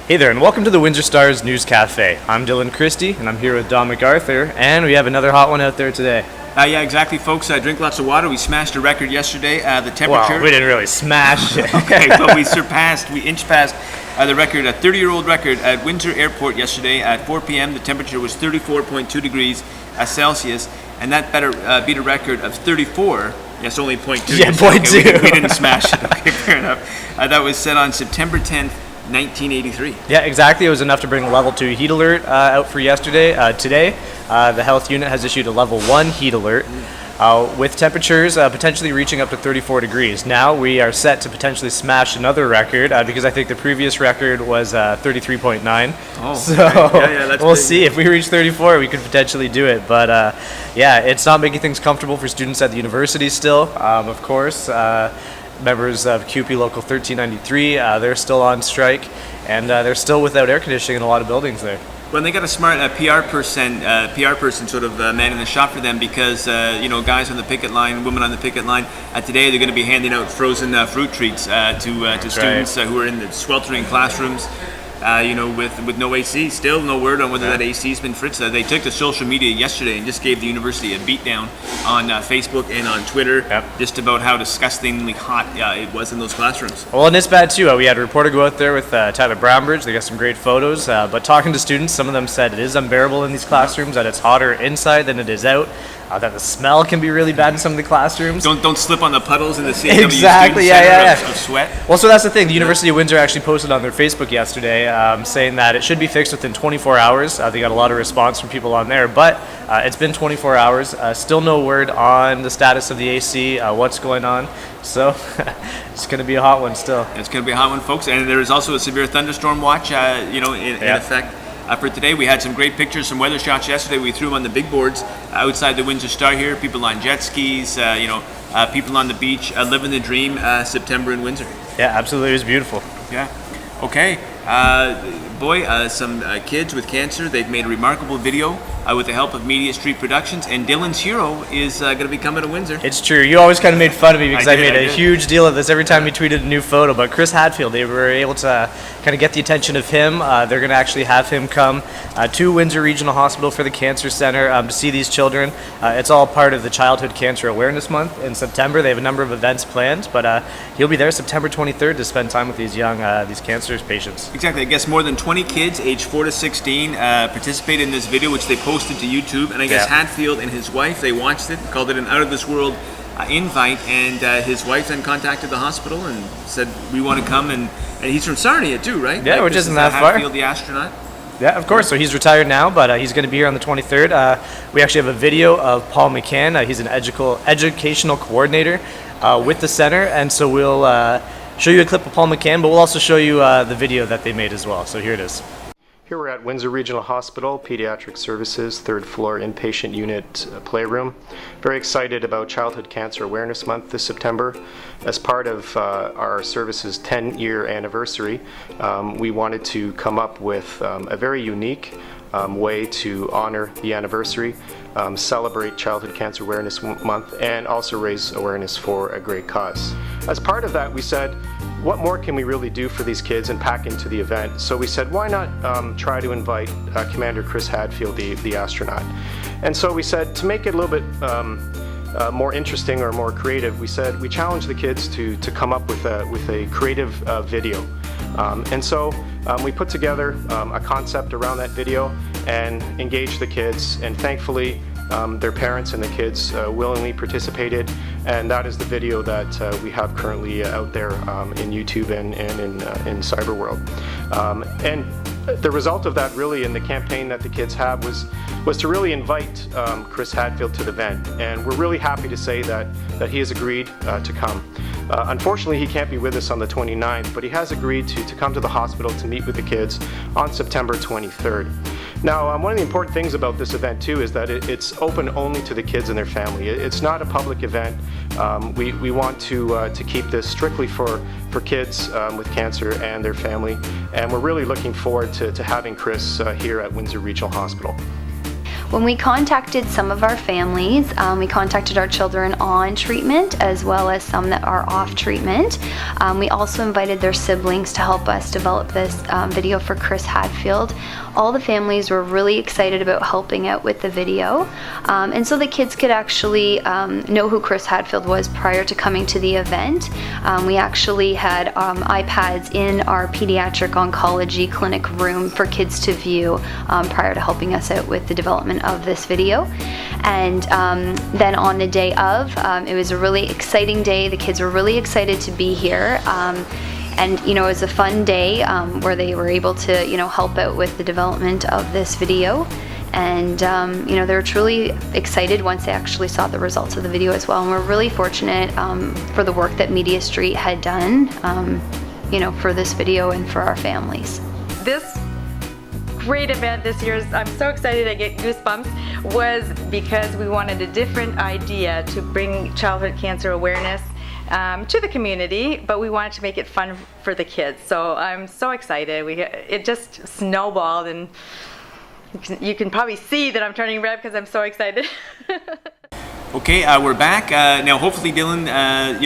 Hey there, and welcome to the Windsor Star News Cafe. I'm Dylan Kristy, and I'm here with Don McArthur, and we have another hot one out there today. Yeah, exactly, folks. Drink lots of water. We smashed a record yesterday. The temperature. Well, we didn't really smash it. Okay, but we inched past the record, a 30-year-old record at Windsor Airport yesterday at 4 p.m. The temperature was 34.2 degrees Celsius, and that beat a record of 34. Yes, only 0.2. Yeah, 0.2. Okay, we didn't smash it. Okay, fair enough. That was set on September 10th. 1983. Yeah, exactly. It was enough to bring a level 2 heat alert out for yesterday. Today, the health unit has issued a level 1 heat alert with temperatures potentially reaching up to 34 degrees. Now we are set to potentially smash another record because I think the previous record was 33.9. Oh, so yeah, that's we'll big. see. If we reach 34, we could potentially do it. But yeah, it's not making things comfortable for students at the university still, of course. Members of CUPE Local 1393, they're still on strike, and they're still without air conditioning in a lot of buildings there. Well, they got a smart PR person sort of man in the shop for them because, guys on the picket line, women on the picket line, today they're going to be handing out frozen fruit treats to students who are in the sweltering classrooms. With no AC, still no word on whether that AC's been fritzed. They took to social media yesterday and just gave the university a beatdown on Facebook and on Twitter, just about how disgustingly hot it was in those classrooms. Well, and it's bad too. We had a reporter go out there with Tyler Brownbridge. They got some great photos, but talking to students, some of them said it is unbearable in these classrooms, that it's hotter inside than it is out. That the smell can be really bad in some of the classrooms. Don't slip on the puddles in the CW exactly, of sweat. Well, so that's the thing. The University of Windsor actually posted on their Facebook yesterday saying that it should be fixed within 24 hours. They got a lot of response from people on there, but it's been 24 hours. Still no word on the status of the AC, what's going on. So it's going to be a hot one still. It's going to be a hot one, folks. And there is also a severe thunderstorm watch, in effect. For today, we had some great pictures, some weather shots yesterday. We threw them on the big boards outside the Windsor Star here. People on jet skis, people on the beach, living the dream. September in Windsor. Yeah, absolutely, it was beautiful. Yeah. Okay. Some kids with cancer. They've made a remarkable video with the help of Media Street Productions, and Dylan's hero is going to be coming to Windsor. It's true. You always kind of made fun of me because I made a huge deal of this every time we tweeted a new photo. But Chris Hadfield, they were able to kind of get the attention of him. They're going to actually have him come to Windsor Regional Hospital for the Cancer Center to see these children. It's all part of the Childhood Cancer Awareness Month in September. They have a number of events planned, but he'll be there September 23rd to spend time with these these cancer patients. Exactly. I guess more than 20 kids aged 4 to 16 participated in this video, which they posted to YouTube. And I guess Hadfield and his wife, they watched it, called it an out-of-this-world invite, and his wife then contacted the hospital and said, we want to come, and he's from Sarnia too, right? Yeah, which isn't that far. Hadfield, the astronaut. Yeah, of course. So he's retired now, but he's going to be here on the 23rd. We actually have a video of Paul McCann. He's an educational coordinator with the center, and so we'll show you a clip of Paul McCann, but we'll also show you the video that they made as well. So here it is. Here we're at Windsor Regional Hospital, Pediatric Services, 3rd floor inpatient unit playroom. Very excited about Childhood Cancer Awareness Month this September. As part of our service's 10-year anniversary, we wanted to come up with a very unique way to honor the anniversary, celebrate Childhood Cancer Awareness Month, and also raise awareness for a great cause. As part of that, we said, what more can we really do for these kids and pack into the event? So we said, why not try to invite Commander Chris Hadfield, the astronaut? And so we said, to make it a little bit more interesting or more creative, we said we challenged the kids to come up with a creative video. And so we put together a concept around that video and engaged the kids, and thankfully their parents and the kids willingly participated, and that is the video that we have currently out there in YouTube and in cyber world. And the result of that, really, in the campaign that the kids have was to really invite Chris Hadfield to the event, and we're really happy to say that he has agreed to come. Unfortunately, he can't be with us on the 29th, but he has agreed to come to the hospital to meet with the kids on September 23rd. Now, one of the important things about this event too is that it's open only to the kids and their family. It's not a public event. We want to keep this strictly for kids with cancer and their family, and we're really looking forward to having Chris here at Windsor Regional Hospital. When we contacted some of our families, we contacted our children on treatment as well as some that are off treatment. We also invited their siblings to help us develop this video for Chris Hadfield. All the families were really excited about helping out with the video, and so the kids could actually know who Chris Hadfield was prior to coming to the event. We actually had iPads in our pediatric oncology clinic room for kids to view prior to helping us out with the development of this video. And then on the day of, it was a really exciting day. The kids were really excited to be here. And it was a fun day where they were able to help out with the development of this video. And they were truly excited once they actually saw the results of the video as well. And we're really fortunate for the work that Media Street had done for this video and for our families. This great event this year, I'm so excited, I get goosebumps, was because we wanted a different idea to bring childhood cancer awareness to the community, but we wanted to make it fun for the kids. So I'm so excited. It just snowballed, and you can probably see that I'm turning red because I'm so excited. Okay, we're back. Now hopefully, Dylan,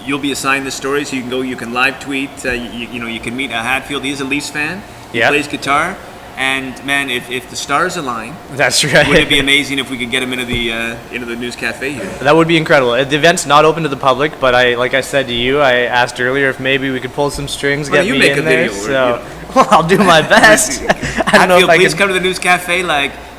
you'll be assigned the story, so you can live tweet, you can meet Hadfield. He's a Leafs fan. He plays guitar. And man, if the stars align, that's right. Would it be amazing if we could get him into the news cafe here? That would be incredible. The event's not open to the public, but like I said to you, I asked earlier if maybe we could pull some strings, get me in there. So, well, I'll do my best. I don't know if I please can come to the news cafe.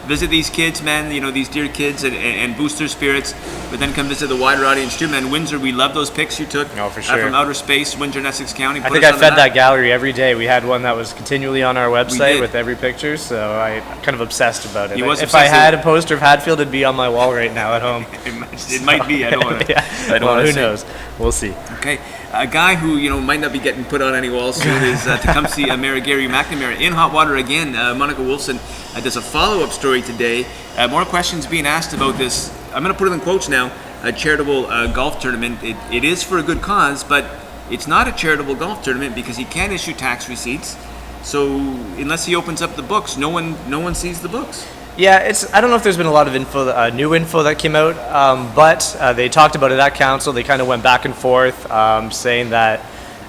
Visit these kids, man. These dear kids, and boost their spirits. But then come visit the wider audience too, man. Windsor, we love those pics you took. Oh, for sure. From outer space, Windsor and Essex County. I think I fed that gallery every day. We had one that was continually on our website with every picture, so I kind of obsessed about it. If I had a poster of Hadfield, it'd be on my wall right now at home. It might be. I don't want to. Who knows? We'll see. Okay. A guy who might not be getting put on any walls soon is Tecumseh Mayor Gary McNamara in hot water again. Monica Wilson does a follow-up story today. More questions being asked about this. I'm going to put it in quotes now. A charitable golf tournament. It is for a good cause, but it's not a charitable golf tournament because he can't issue tax receipts. So unless he opens up the books, no one sees the books. Yeah, I don't know if there's been a lot of info, new info that came out, but they talked about it at council. They kind of went back and forth, saying that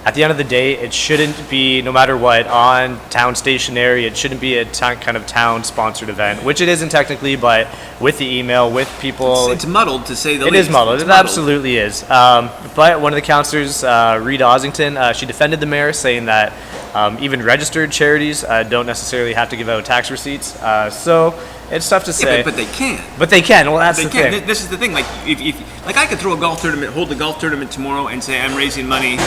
at the end of the day, it shouldn't be, no matter what, on town stationery. It shouldn't be a kind of town-sponsored event, which it isn't technically, but with the email, with people... It's muddled, to say the least. It is muddled. It absolutely is. But one of the councillors, Reed Ossington, she defended the mayor, saying that even registered charities don't necessarily have to give out tax receipts. So it's tough to say. Yeah, but they can. But they can. Well, that's the thing. This is the thing. If I could throw a golf tournament, hold a golf tournament tomorrow, and say I'm raising money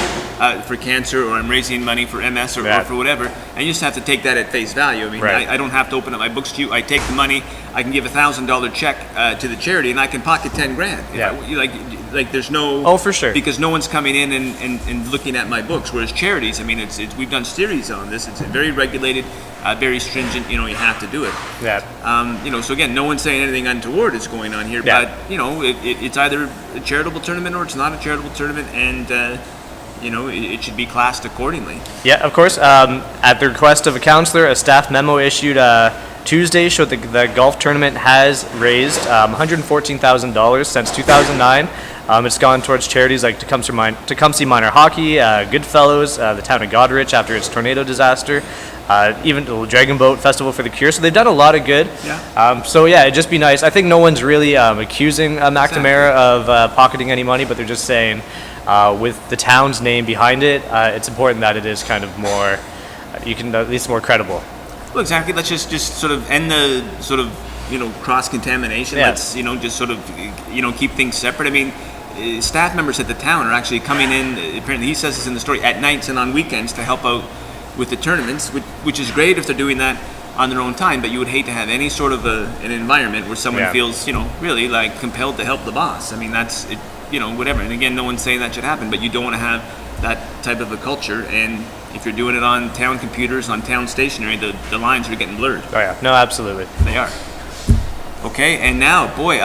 for cancer, or I'm raising money for MS, or for whatever, and you just have to take that at face value. I mean, I don't have to open up my books to you. I take the money. I can give $1,000 check to the charity, and I can pocket $10,000. Yeah. There's no. Oh, for sure. Because no one's coming in and looking at my books. Whereas charities, I mean, it's we've done series on this. It's very regulated, very stringent. You have to do it. Yeah. So again, no one's saying anything untoward is going on here. Yeah. But it's either a charitable tournament or it's not a charitable tournament, and it should be classed accordingly. Yeah, of course. At the request of a councillor, a staff memo issued Tuesday showed the golf tournament has raised $114,000 since 2009. It's gone towards charities like Tecumseh Minor Hockey, Goodfellows, the town of Goderich after its tornado disaster, even the Dragon Boat Festival for the Cure. So they've done a lot of good. Yeah. It'd just be nice. I think no one's really accusing McNamara of pocketing any money, but they're just saying with the town's name behind it, it's important that it is kind of more, you can at least more credible. Well, exactly. Let's just sort of end the sort of cross-contamination. Yeah. Let's just sort of keep things separate. I mean, staff members at the town are actually coming in. Apparently, he says this in the story, at nights and on weekends to help out with the tournaments, which is great if they're doing that on their own time. But you would hate to have any sort of an environment where someone feels really like compelled to help the boss. I mean, that's it, whatever. And again, no one's saying that should happen, but you don't want to have that type of a culture. And if you're doing it on town computers, on town stationery, the lines are getting blurred. Oh yeah, no, absolutely. They are. Okay, and now, boy,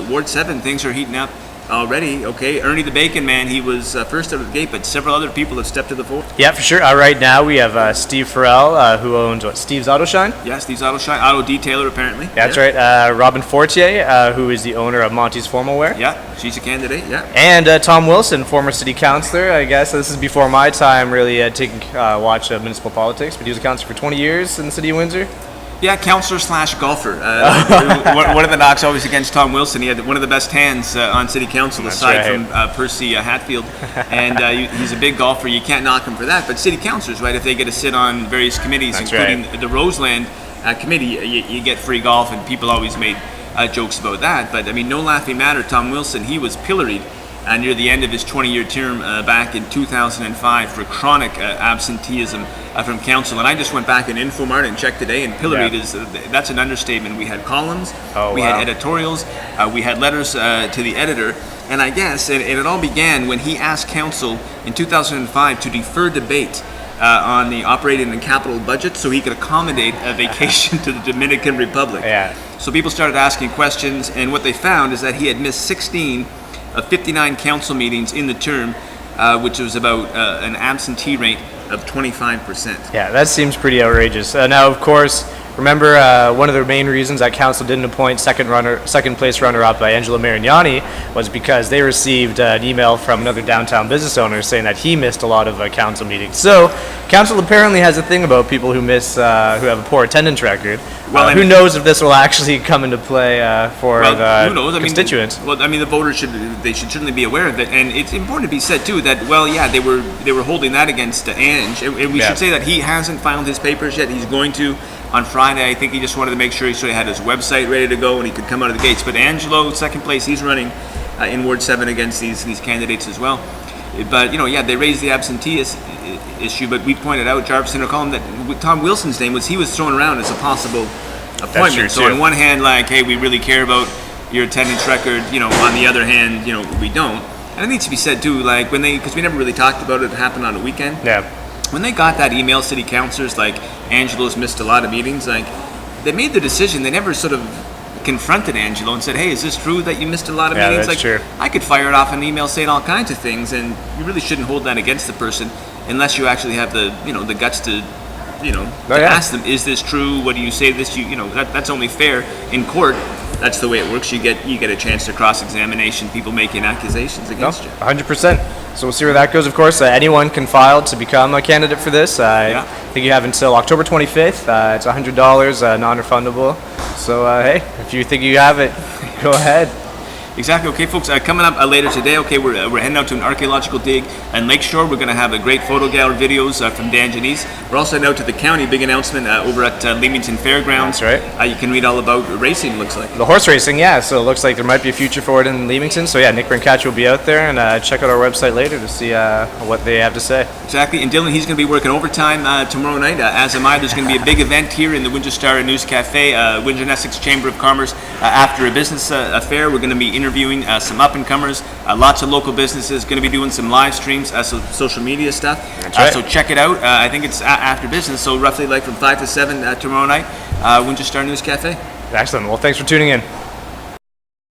Ward 7, things are heating up. already. Okay, Ernie the Bacon Man, he was first out of the gate, but several other people have stepped to the fore. Yeah, for sure. Right now we have Steve Farrell, who owns Steve's Auto Shine. Yeah, Steve's Auto Shine, auto detailer apparently. Yeah, that's right. Robin Fortier, who is the owner of Monty's Formal Wear. Yeah, she's a candidate. Yeah. And Tom Wilson, former city councillor. I guess this is before my time really taking watch municipal politics, but he was a councillor for 20 years in the city of Windsor. Yeah, counselor / golfer. One of the knocks always against Tom Wilson. He had one of the best hands on city council, aside from Percy Hatfield. And he's a big golfer. You can't knock him for that. But city councilors, right, if they get to sit on various committees, including the Roseland committee, you get free golf, and people always made jokes about that. But, I mean, no laughing matter. Tom Wilson, he was pilloried near the end of his 20-year term back in 2005 for chronic absenteeism from council. And I just went back in Infomart and checked today, and pilloried is that's an understatement. We had columns, we had editorials, we had letters to the editor, and I guess it all began when he asked council in 2005 to defer debate on the operating and capital budget so he could accommodate a vacation to the Dominican Republic. Yeah. So people started asking questions, and what they found is that he had missed 16 of 59 council meetings in the term, which was about an absentee rate of 25%. Yeah, that seems pretty outrageous. Now, of course, remember one of the main reasons that council didn't appoint second place runner-up Angelo Marignani was because they received an email from another downtown business owner saying that he missed a lot of council meetings. So, council apparently has a thing about people who miss, who have a poor attendance record. Well, who knows if this will actually come into play for the constituents? I mean, the voters should certainly be aware of it, and it's important to be said too that they were holding that against Ange, and we should say that he hasn't filed his papers yet. He's going to on Friday. I think he just wanted to make sure he sort of had his website ready to go and he could come out of the gates. But Angelo, second place, he's running in Ward 7 against these candidates as well. But they raised the absentee issue, but we pointed out, Jarvis in our column, that Tom Wilson's name was thrown around as a possible appointment. So on one hand, like, hey, we really care about your attendance record. On the other hand, we don't. And it needs to be said too, like because we never really talked about it. It happened on a weekend. Yeah. When they got that email, city councilors, like, Angelo's missed a lot of meetings, like, they made the decision. They never sort of confronted Angelo and said, hey, is this true that you missed a lot of meetings? That's true. I could fire it off an email saying all kinds of things, and you really shouldn't hold that against the person unless you actually have the guts to ask them, is this true? What do you say to this? That's only fair in court. That's the way it works. You get a chance to cross-examination people making accusations against you. 100%. So we'll see where that goes. Of course, anyone can file to become a candidate for this. I think you have until October 25th. It's $100, non-refundable. So, hey, if you think you have it, go ahead. Exactly. Okay, folks, coming up later today, we're heading out to an archaeological dig in Lakeshore. We're going to have a great photo gallery videos from Dan Janice. We're also heading out to the county, big announcement over at Leamington Fairgrounds. That's right. You can read all about racing, looks like. The horse racing, yeah. So it looks like there might be a future for it in Leamington. So yeah, Nick Brancacci will be out there, and check out our website later to see what they have to say. Exactly. And Dylan, he's going to be working overtime tomorrow night. As am I. There's going to be a big event here in the Windsor Star News Cafe, Windsor and Essex Chamber of Commerce. After a business affair, we're going to be interviewing some up-and-comers, lots of local businesses, going to be doing some live streams, social media stuff. That's right. So check it out. I think it's after business, so roughly like from 5 to 7 tomorrow night, Windsor Star News Cafe. Excellent. Well, thanks for tuning in.